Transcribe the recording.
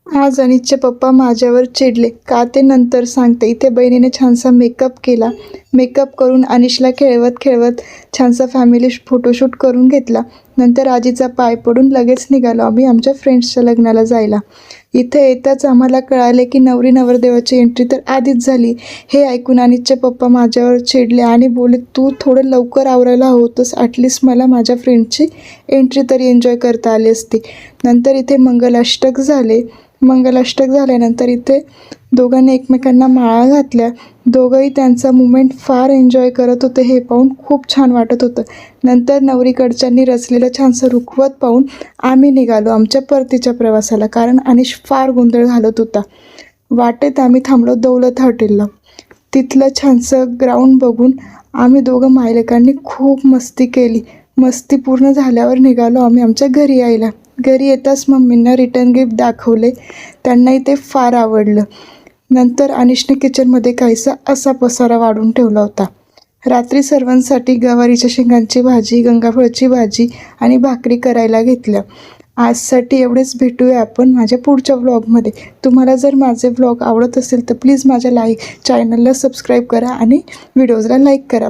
आज अनिशचे पप्पा माझ्यावर चिडले का ते नंतर सांगते. इथे बहिणीने छानसा मेकअप केला. मेकअप करून अनिशला खेळवत खेळवत छानसा फॅमिली फोटोशूट करून घेतला. नंतर आजीचा पाय पडून लगेच निघालो आम्ही आमच्या फ्रेंड्सच्या लग्नाला जायला. इथे येताच आम्हाला कळाले की नवरी नवरदेवाची एंट्री तर आधीच झाली. हे ऐकून अनिशचे पप्पा माझ्यावर चिडले आणि बोलले, तू थोडं लवकर आवरायला होतंस, ॲटलिस्ट मला माझ्या फ्रेंडची एंट्री तरी एन्जॉय करता आली असती. नंतर इथे मंगलाष्टक झाले. मंगलाष्टक झाल्यानंतर इथे दोघांनी एकमेकांना माळा घातल्या. दोघंही त्यांचा मुमेंट फार एन्जॉय करत होते. हे पाहून खूप छान वाटत होतं. नंतर नवरीकडच्यांनी रचलेलं छानसं रुखवत पाहून आम्ही निघालो आमच्या परतीच्या प्रवासाला, कारण अनिश फार गोंधळ घालत होता. वाटेत आम्ही थांबलो दौलत हॉटेलला. तिथलं छानसं ग्राउंड बघून आम्ही दोघं मायलेकांनी खूप मस्ती केली. मस्ती पूर्ण झाल्यावर निघालो आम्ही आमच्या घरी यायला. घरी येताच मम्मींना रिटर्न गिफ्ट दाखवले. त्यांनाही ते फार आवडलं. नंतर अनिशने किचनमध्ये काहीसा असा पसारा वाढून ठेवला होता. रात्री सर्वांसाठी गवारीच्या शेंगांची भाजी, गंगाफळाची भाजी आणि भाकरी करायला घेतल्या. आजसाठी एवढेच. भेटूया आपण माझ्या पुढच्या व्लॉगमध्ये. तुम्हाला जर माझे व्लॉग आवडत असेल तर प्लीज माझ्या चॅनलला सबस्क्राईब करा आणि व्हिडिओजला लाईक करा.